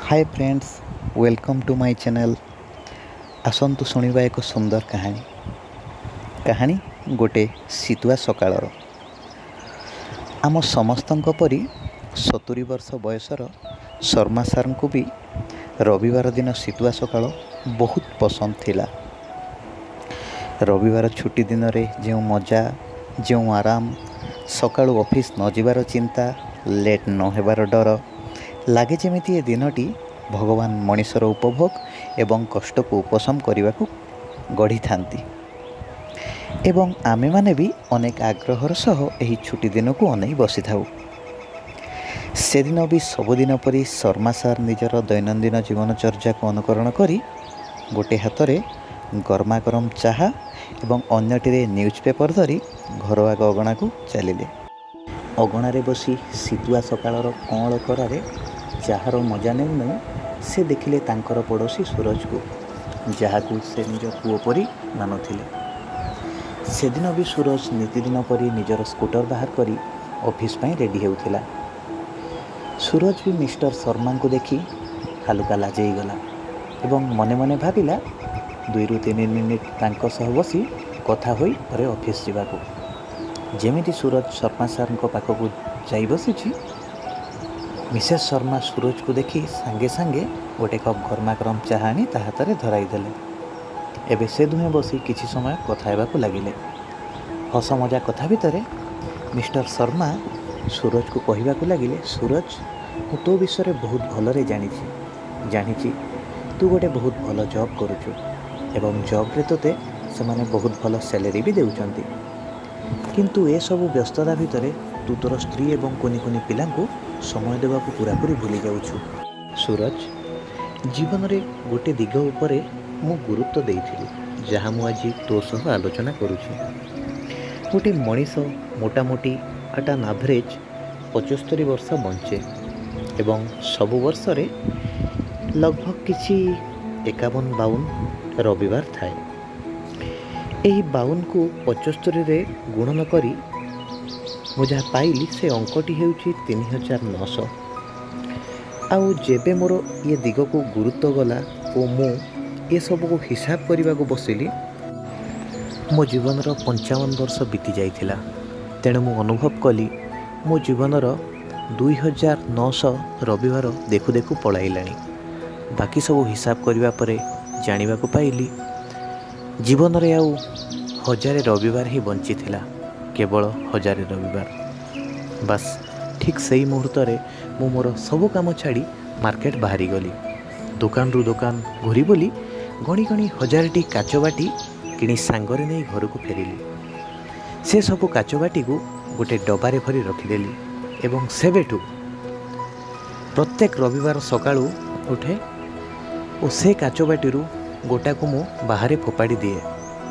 Hi friends, welcome to my channel. आसंतु शुणिबा एक सुंदर कहानी गोटे शीतुआ सकाळर। आम समस्तंक परी 70 वर्ष बयसर शर्मा सार को भी रविवार दिन शीतुआ सकाळ बहुत पसंद थिला। रविवार छुट्टी दिन रे जो मजा, जो आराम, सकाळु ऑफिस न जिबार चिंता, लेट न हेबार डर लगे जमिति ए दिनटी भगवान मनीषर उपभोग एवं कष्ट को उपशम करने को गढ़ी थांती। एवं आमे माने भी अनेक आग्रहर सह एही छुट्टी दिन को अनै बसी थाउ। से दिन भी सबुदिन परी शर्मा सार निजर दैनंदिन जीवनचर्या को अनुकरण करी गोटे हाथ में गरमा गरम चाहा एवं अन्यटी न्यूज पेपर धरी घर आग अगणा को चलिले। अगणारे बसी शीतुआ सकाळर कँल करारे चाहार मजा नहीं नहीं से देखिले तांकर पड़ोसी सूरज को, जहाँ को से निज पुओ परी मानुथिले। से दिन भी सूरज नीतिदिन परी निजर स्कूटर बाहर करी ऑफिस पाई रेडी होउथिला। सूरज भी मिस्टर शर्मा को देखी हालुका लाजई गला एवं मने मने भाविला 2 ରୁ 3 मिनिट तांको सह बसी कथा होई परे ऑफिस जावाको। जेमिति सूरज शर्मा सार पाखक जाई बसी मिसेस शर्मा सूरज को देखी सांगे सांगे गोटे कप गरमा गरम चाहा आनी ता हाथ में धराई देले। एबे से दुहे बसी किछि समय कथा हेबाकु लागिले। हस मजा कथा भितर मिस्टर शर्मा सूरज को कहबाकु लागिले, सूरज मु तो विषय बहुत भलरे जानी तू गोटे बहुत भल जॉब करुचु एवं जॉब रे तोते से माने बहुत भल सैलरी भी देउचंती, किंतु ए सब व्यस्तता भितर तू तोर स्त्री एवं कोनी कोनी पिला को समय देवा को पूरापूरी भूली जाउछु। सूरज, जीवन रे गोटे दिग उपरे मु गुरुत्व देइथिली जहाँ मु आज तो सह आलोचना करुछि। गोटे मनीष मोटामोटी एट एन एवरेज 75 वर्ष बंचे एवं सबु वर्ष रे लगभग किछि 51-52 रविवार थाए। एही 52 को 75 रे गुणन करी मु जहाँ पाइली से अंकटी हेउछि 3900। आउ जेबे मोर ये दिग को गुरुत्व गला ओ मु ये सब को हिसाब करने को बसिली, मो जीवन 55 वर्ष बीती जाइथिला। तेणु मु अनुभव कली मो जीवन 2900 रविवार देखु देखु पलाइलाणी। बाकी सब हिसाब करने पर जानिबा को पाइली जीवन रे आउ 1000 रविवार ही बंची थिला, केवल 1000 रविवार। बस ठीक सही मुहूर्त रे मु मोर सब काम छाड़ी मार्केट बाहरी गली। दुकान रु दुकान घूरी बोली गणी गणी 1000टी काचबाटी किणी सांगरे नहीं घर को फेरिली। से सब काचबाटी को गोटे डबारे भरी रखिदेली एवं सेबेठू प्रत्येक रविवार सकाळू उठे और से काचबाटी गोटा को मु बाहरे फोपाड़ी दिए।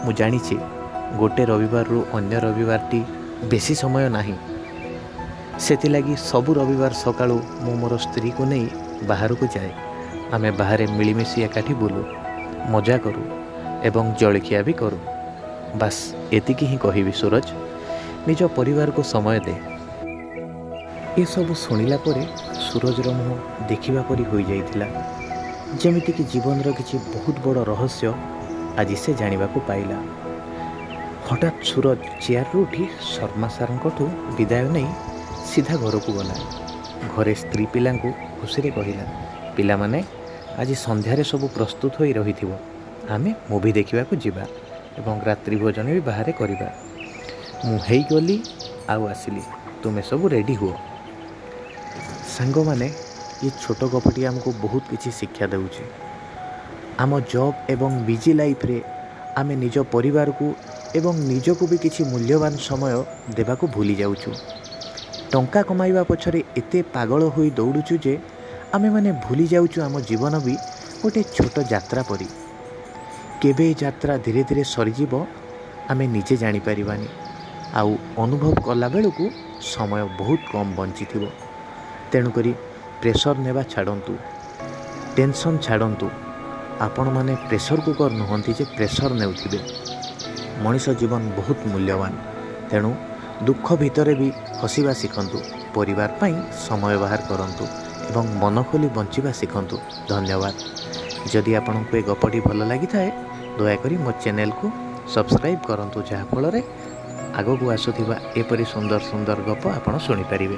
मु जानी गोटे रविवार रु अन्य रविवारटी बेसी समय नाही, सेतिलागी सबु रविवार सकाळू मु मोर स्त्री को नहीं बाहर को जाए। आमे बाहरे मिलीमिशी एकाठी बुलू, मजा करूँ एवं जलखिया भी करूँ। बस एतिकी ही कहिबी सूरज, निज परिवार को समय दे। ये सब शुणिला परे सूरजर मुह देखिबा परी होई जाइथिला, जेमिति कि जीवन रो किछि बहुत बड़ रहस्य आज से जानिबा को पाइला। हठात सूरज चेयर उठी शर्मा सार विदाय नहीं सीधा घर को गला। घरे स्त्री पिला खुशी रे कहिला, पिला माने आज संध्यारे सब प्रस्तुत होई रहिथिबो, आमे मूवी देखिबा को जिबा एवं रात्रि भोजन भी बाहर करिबा। मु हेई गली आउ आसिली, तुमे सब रेडी हुओ। सांग माने ये छोट गपटी हमको बहुत किछि शिक्षा देउछि। आम जॉब एवं बिजी लाइफ रे आमे निज परिवार को एवं निज को भी किछि मूल्यवान समय देवा को भूली जाउछु। टंका कमाइबा पछरे एते पागल होई दौड़ुछु जे आमे माने भूली जाउछु आम जीवन भी गोटे छोट यात्रा परी। केबे यात्रा धीरे धीरे सरीजीव आमे निजे जानी परिबानी, आउ अनुभव कला बेलू समय बहुत कम बंची थिबो। तेणु करी प्रेशर नेबा छाड़ंतु, टेंशन छाड़ंतु। आपण माने प्रेशर कुकर नुहंती जे प्रेशर नेउथिबे। मनीष जीवन बहुत मूल्यवान, तेणु दुख भितर भी हसिबा शिखंतु, परिवार पाई समय बाहर करंतु ଏବଂ ମନ ଖୋଲି ବଞ୍ଚିବା ଶିଖନ୍ତୁ। ଧନ୍ୟବାଦ। ଯଦି ଆପଣଙ୍କୁ ଏ ଗପଟି ଭଲ ଲାଗିଥାଏ ଦୟାକରି ମୋ ଚ୍ୟାନେଲକୁ ସବସ୍କ୍ରାଇବ୍ କରନ୍ତୁ, ଯାହାଫଳରେ ଆଗକୁ ଆସୁଥିବା ଏପରି ସୁନ୍ଦର ସୁନ୍ଦର ଗପ ଆପଣ ଶୁଣିପାରିବେ।